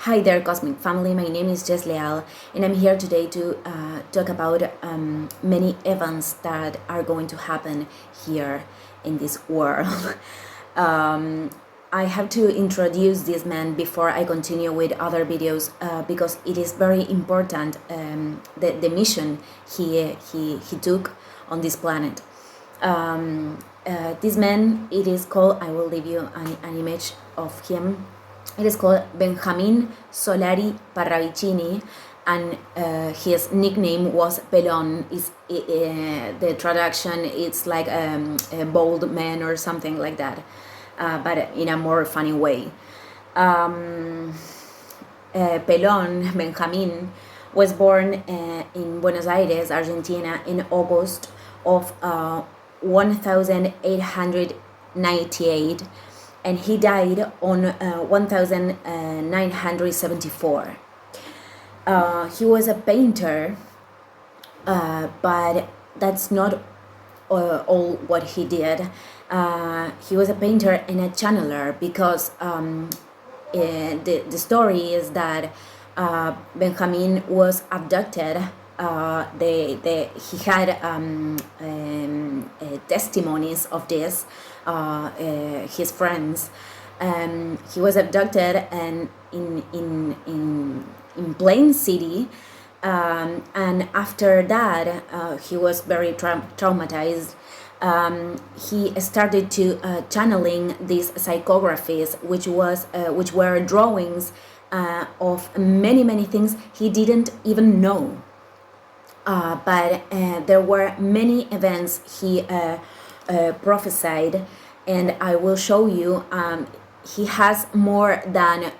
Hi there, Cosmic Family. My name is Jess Leal, and I'm here today to talk about many events that are going to happen here in this world. I have to introduce this man before I continue with other videos because it is very important, the mission he took on this planet. This man, it is called, I will leave you an image of him. It is called Benjamin Solari Parravicini, and his nickname was Pelon. The traduction, it's like a bold man or something like that, but in a more funny way. Pelon, Benjamin, was born in Buenos Aires, Argentina, in August of 1898, and he died on 1974. He was a painter, but that's not all what he did. He was a painter and a channeler because the story is that Benjamin was abducted. He had testimonies of this, his friends. He was abducted and in Plain City, and after that he was very traumatized. He started to channeling these psychographies, which were drawings of many things he didn't even know. But there were many events he prophesied, and I will show you. He has more than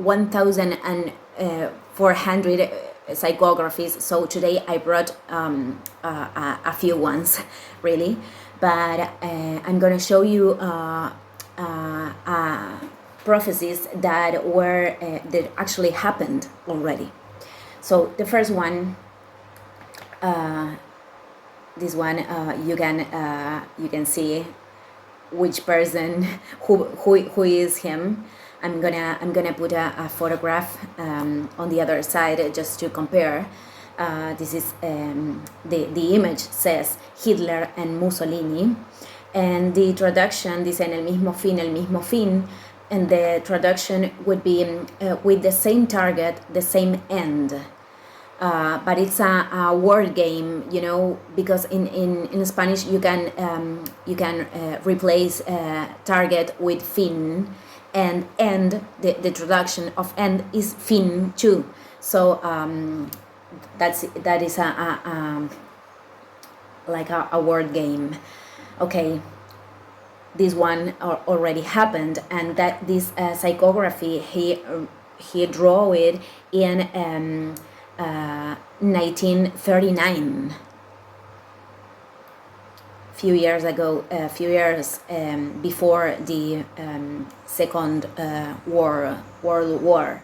1,400 psychographies, so today I brought a few ones, really, but I'm gonna show you prophecies that were that actually happened already. So the first one, this one, you can see which person who is him. I'm gonna put a photograph on the other side just to compare. This is the image says Hitler and Mussolini, and the traduction dice en el mismo fin, and the traduction would be with the same target, the same end. But it's a word game, you know, because in Spanish you can replace target with fin, and end, the traduction of end is fin too. So that is like a word game. Okay, this one already happened, and that this psychography he drew it in 1939, few years before the Second World War.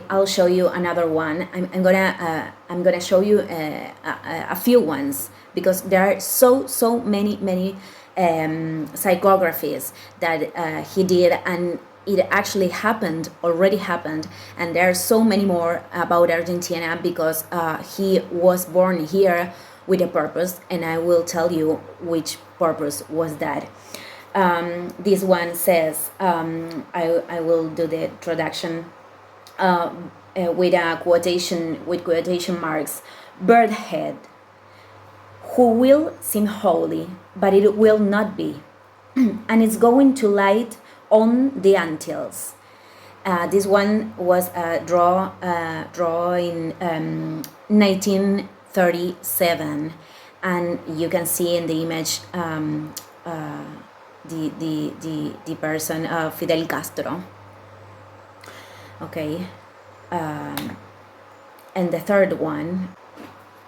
I'll show you another one. I'm gonna show you a few ones because there are so many psychographies that he did, and it actually already happened, and there are so many more about Argentina because he was born here with a purpose, and I will tell you which purpose was that. This one says, I will do the traduction with quotation marks, bird head, who will seem holy, but it will not be, and it's going to light on the Antilles. This one was drawn in 1937, and you can see in the image the person, Fidel Castro. Okay, and the third one,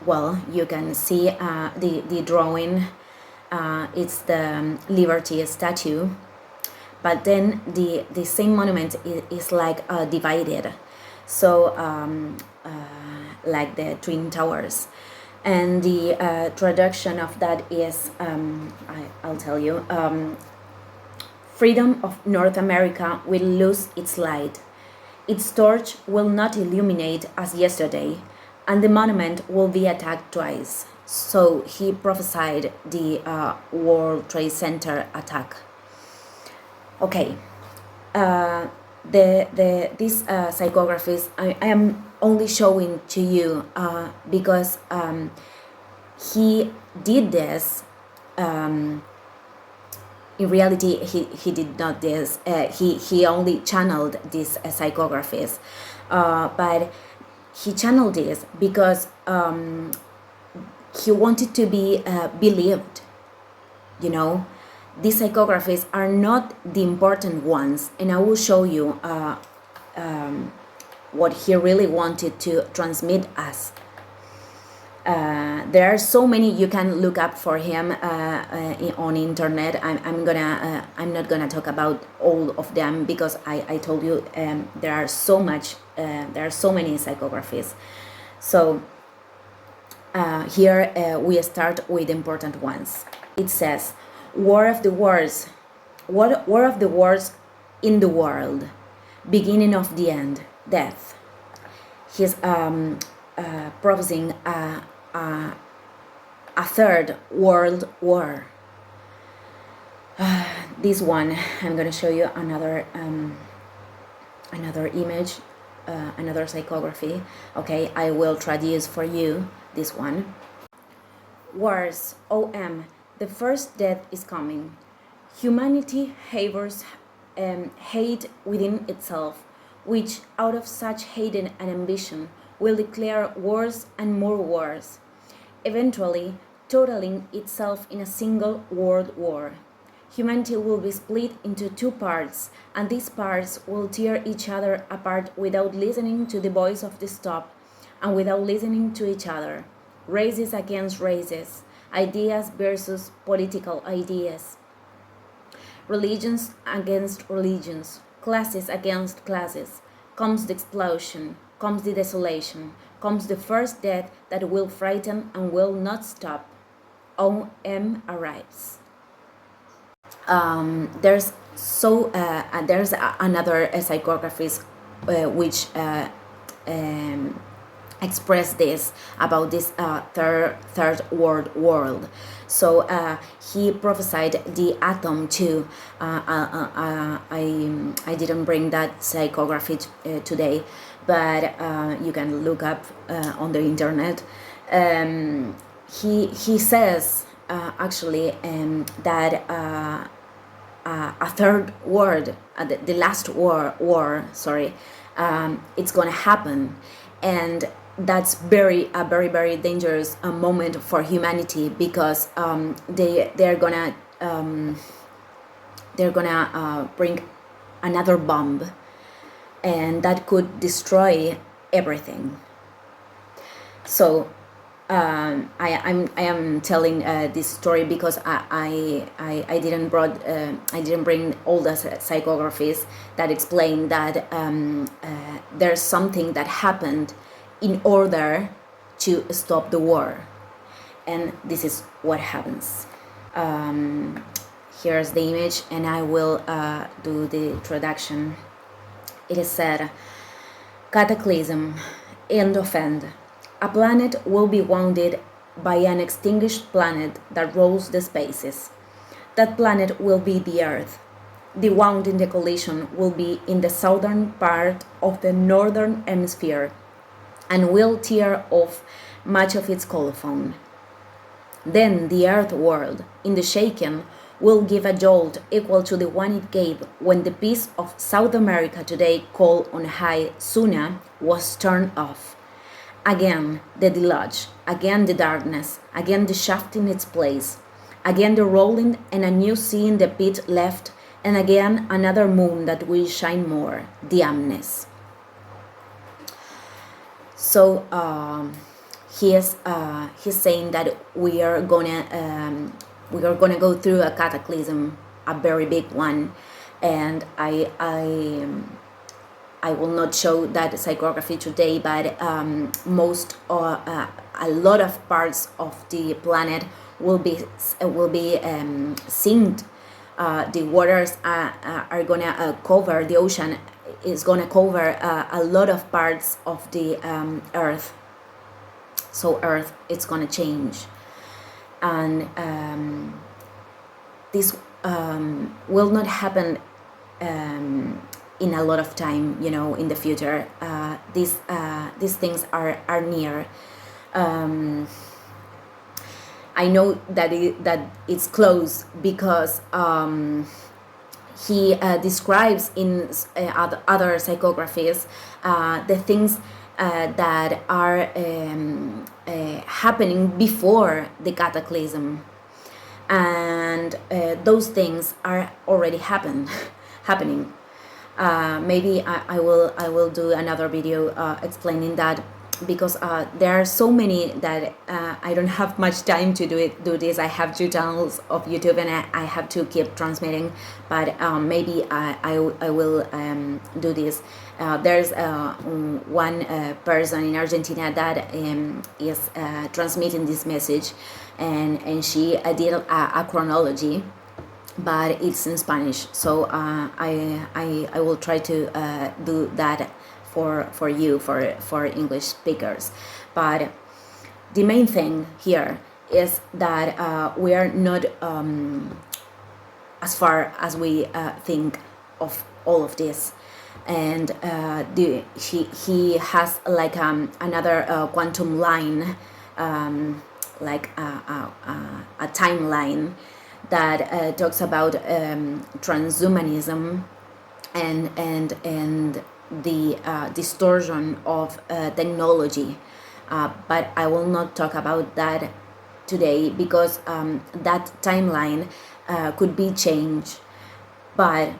well, you can see the drawing. It's the Liberty statue. But then the same monument is like divided, so like the Twin Towers, and the traduction of that is I'll tell you, freedom of North America will lose its light, Its torch will not illuminate as yesterday, and the monument will be attacked twice. So he prophesied the World Trade Center attack. Okay, these psychographies I am only showing to you because he did this. In reality, he did not this. He only channeled these psychographies, but he channeled this because he wanted to be believed. You know, these psychographies are not the important ones, and I will show you what he really wanted to transmit us. There are so many you can look up for him on internet. I'm not gonna talk about all of them because I told you there are so many psychographies. So here we start with important ones. It says, War of the Wars in the world, beginning of the end, death. He's prophesying a third world war. This one, I'm going to show you another image, another psychography. Okay, I will traduce for you this one. Wars, OM, the first death is coming. Humanity harbors hate within itself, which out of such hate and ambition will declare wars and more wars, eventually totaling itself in a single world war. Humanity will be split into two parts, and these parts will tear each other apart without listening to the voice of the stop and without listening to each other. Races against races, ideas versus political ideas, religions against religions, classes against classes. Comes the explosion, comes the desolation, comes the first death that will frighten and will not stop. OM arrives. There's another psychographies which express this about this third world. So he prophesied the atom too. I didn't bring that psychography today, but you can look up on the internet. He says actually that a third world, the last war, it's gonna happen, and that's very dangerous moment for humanity because they're gonna bring another bomb, and that could destroy everything. So I am telling this story because I didn't bring all the psychographies that explain that there's something that happened in order to stop the war, and this is what happens. Here's the image, and I will do the introduction. It is said, cataclysm, end of end. A planet will be wounded by an extinguished planet that rolls the spaces. That planet will be the Earth. The wound in the collision will be in the southern part of the northern hemisphere and will tear off much of its colophon. Then the Earth world, in the shaken, will give a jolt equal to the one it gave when the piece of South America today called on high Suna was turned off. Again the deluge, again the darkness, again the shaft in its place, again the rolling and a new sea in the pit left, and again another moon that will shine more, the Amnes. So he's saying that we are gonna go through a cataclysm, a very big one, and I will not show that psychography today, but a lot of parts of the planet will be sinked. The waters are gonna cover the ocean is gonna cover a lot of parts of the Earth. So Earth, it's gonna change, and this will not happen in a lot of time, you know, in the future. These things are near. I know that it's close because he describes in other psychographies the things that are happening before the cataclysm, and those things are already happening. Maybe I will do another video explaining that, because there are so many that I don't have much time to do this. I have 2 channels of YouTube, and I have to keep transmitting, but maybe I will do this. There's one person in Argentina that is transmitting this message, and she did a chronology, but it's in Spanish, so I will try to do that for you, for English speakers. But the main thing here is that we are not as far as we think of all of this, and he has like another quantum line, like a timeline that talks about transhumanism and the distortion of technology, but I will not talk about that today, because that timeline could be changed, but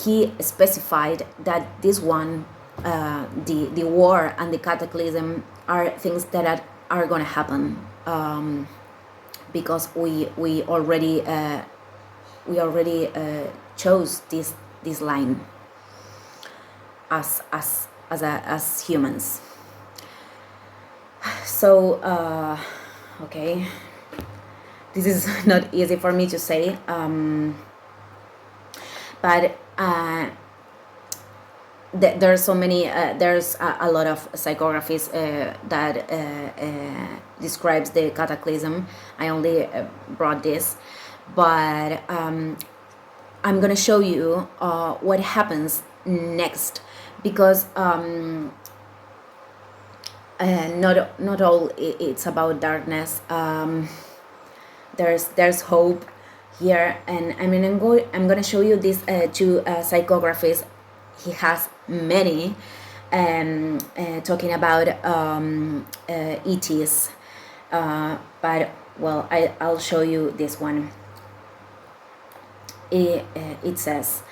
he specified that this one, the war and the cataclysm, are things that are gonna happen, because we already chose this line as humans. So okay, this is not easy for me to say, but there's so many, there's a lot of psychographies that describes the cataclysm. I only brought this, but I'm gonna show you what happens next, because not all it's about darkness. There's hope here, and I mean I'm gonna show you these 2 psychographies. He has many, talking about ETs, but well, I'll show you this one. It says,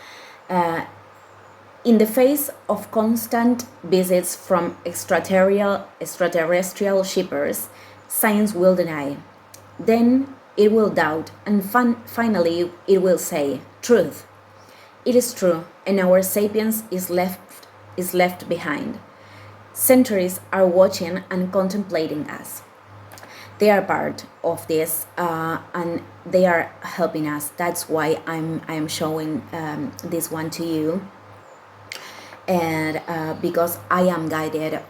in the face of constant visits from extraterrestrial shippers, science will deny. Then it will doubt, and finally it will say, truth. It is true, and our sapiens is left behind. Centuries are watching and contemplating us. They are part of this, and they are helping us. That's why I'm showing this one to you, and because I am guided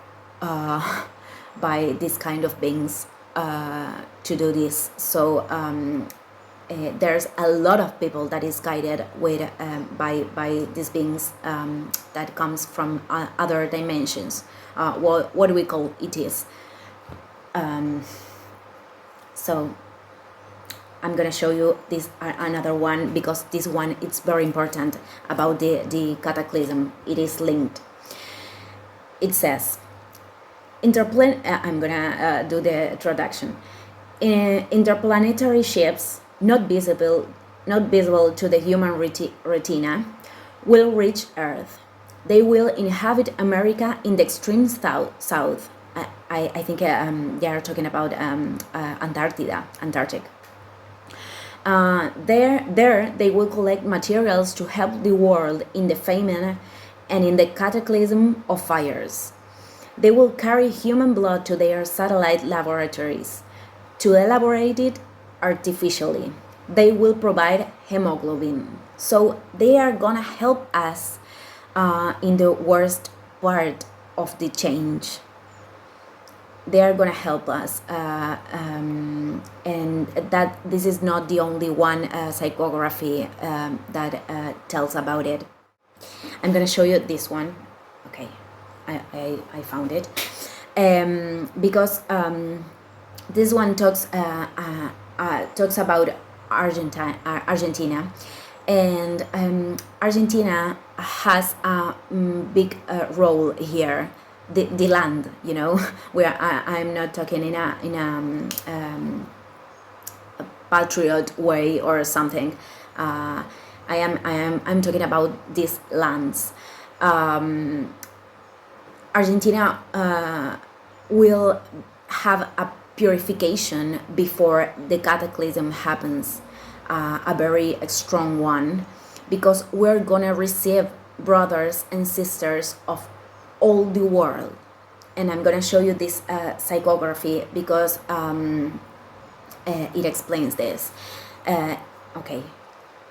by this kind of beings to do this. So there's a lot of people that is guided with by these beings that comes from other dimensions. What do we call ETs? So I'm gonna show you this another one, because this one it's very important about the cataclysm. It is linked. It says, I'm gonna do the introduction. Interplanetary ships not visible to the human retina will reach Earth. They will inhabit America in the extreme south. I think they are talking about Antarctic. There they will collect materials to help the world in the famine and in the cataclysm of fires. They will carry human blood to their satellite laboratories to elaborate it artificially. They will provide hemoglobin. So they are gonna help us in the worst part of the change. They are going to help us, and that this is not the only one psychography that tells about it. I'm going to show you this one. Okay, I found it, because this one talks about Argentina, and Argentina has a big role here. The land, you know, where I'm not talking in a patriot way or something. I'm talking about these lands. Argentina will have a purification before the cataclysm happens, a very strong one, because we're gonna receive brothers and sisters of all the world. And I'm gonna show you this psychography because it explains this. Okay,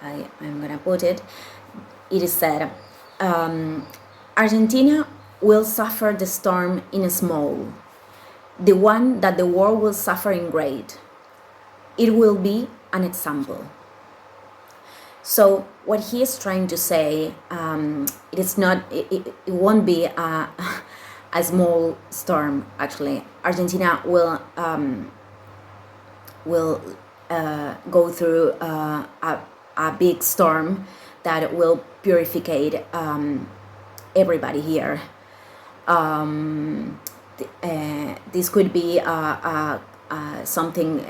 I'm gonna put it. It is said, Argentina will suffer the storm in small, the one that the world will suffer in great. It will be an example. So what he is trying to say, it is not. It won't be a small storm. Actually, Argentina will go through a big storm that will purify everybody here. This could be something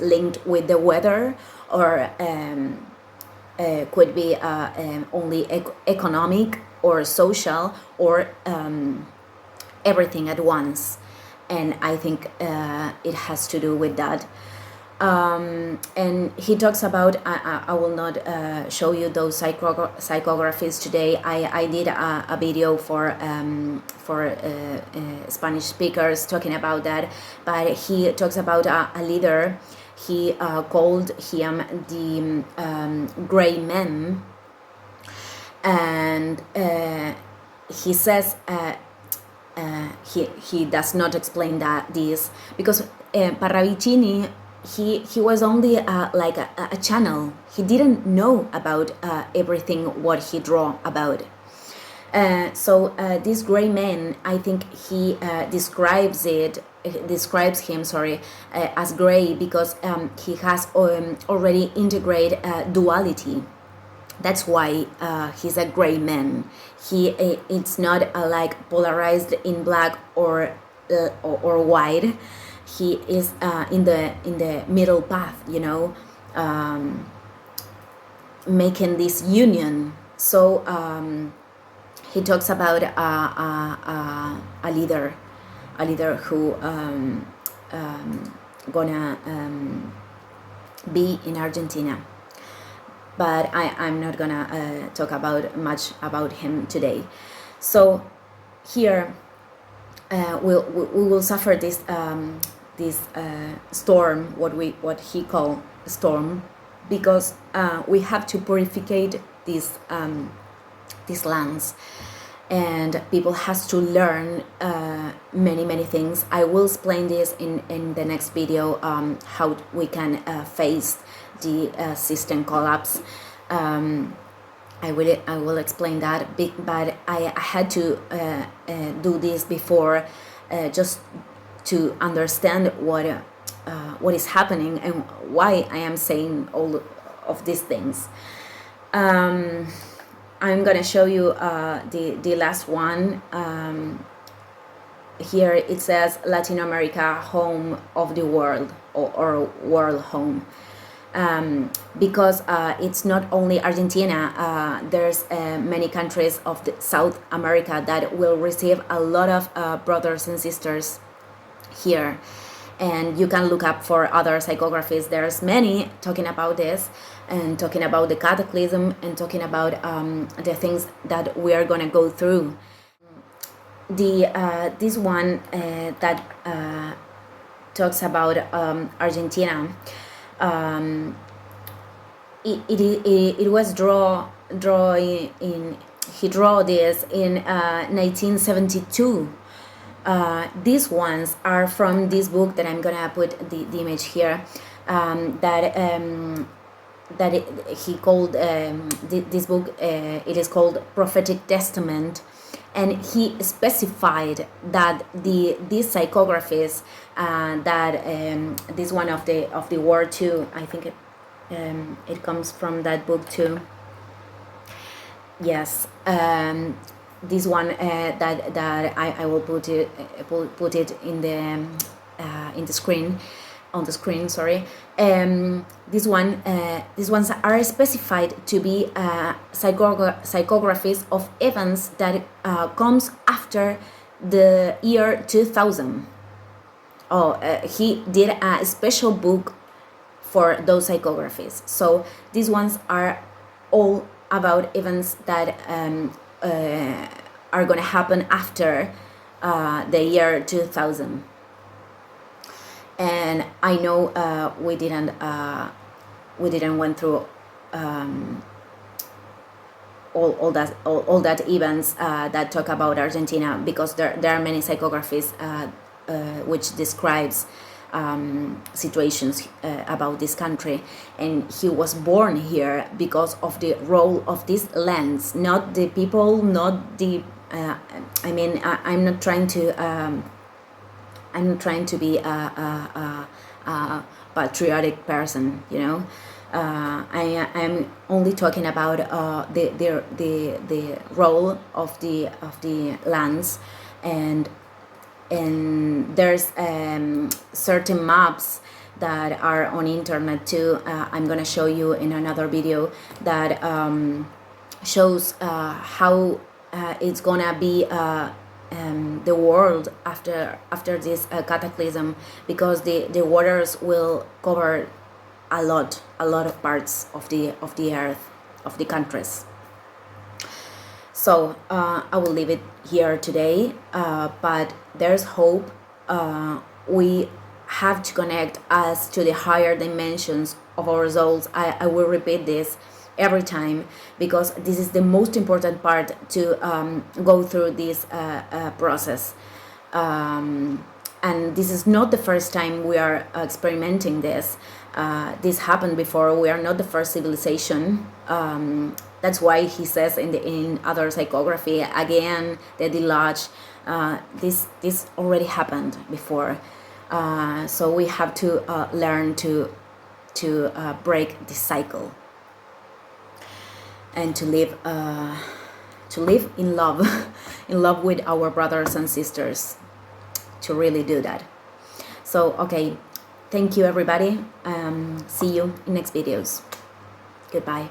linked with the weather, or could be only economic or social, or everything at once. And I think it has to do with that. And he talks about, I will not show you those psychographies today. I did a video for Spanish speakers talking about that, but he talks about a leader. He called him the gray man, and he says he does not explain this because Parravicini, he was only like a channel. He didn't know about everything what he draw about. So this gray man, I think he describes him, as gray because he has already integrated white. That's why he's a gray man. It's not like polarized in black or white. He is in the middle path, you know, making this union. So he talks about a leader who gonna be in Argentina. But I'm not gonna talk much about him today. So here we will suffer this storm, what he called storm, because we have to purify these lands, and people has to learn many things. I will explain this in the next video, how we can face the system collapse. I will explain that, but I had to do this before, just to understand what is happening and why I am saying all of these things. I'm gonna show you the last one. Here it says Latin America, home of the world, or world home. Because it's not only Argentina, there's many countries of South America that will receive a lot of brothers and sisters here. And you can look up for other psychographies. There's many talking about this, and talking about the cataclysm, and talking about the things that we are going to go through. This one that talks about Argentina, it was drawn in he drew this in 1972. These ones are from this book that I'm gonna put the image here, he called this book, it is called Prophetic Testament, and he specified that these psychographies, that this one of the War II, I think it comes from that book too. Yes, this one that I will put it in the screen, on the screen. Sorry. These ones are specified to be psychographies of events that comes after the year 2000. He did a special book for those psychographies. So these ones are all about events that are going to happen after the year 2000. And I know we didn't went through all that events that talk about Argentina, because there are many psychographies which describes situations about this country, and he was born here because of the role of these lands, not the people, not the I'm not trying to be a patriotic person, you know. I'm only talking about the role of the lands, and there's certain maps that are on internet too. I'm gonna show you in another video that shows how it's gonna be the world after this cataclysm, because the waters will cover a lot of parts of the earth, of the countries. So I will leave it here today, but there's hope. We have to connect us to the higher dimensions of our souls. I will repeat this every time, because this is the most important part to go through this process. And this is not the first time we are experimenting this. This happened before. We are not the first civilization. That's why he says in other psychography, again, the deluge, this already happened before. So we have to learn to break this cycle, and to live in love, in love with our brothers and sisters, to really do that. So okay, thank you everybody. See you in next videos. Goodbye.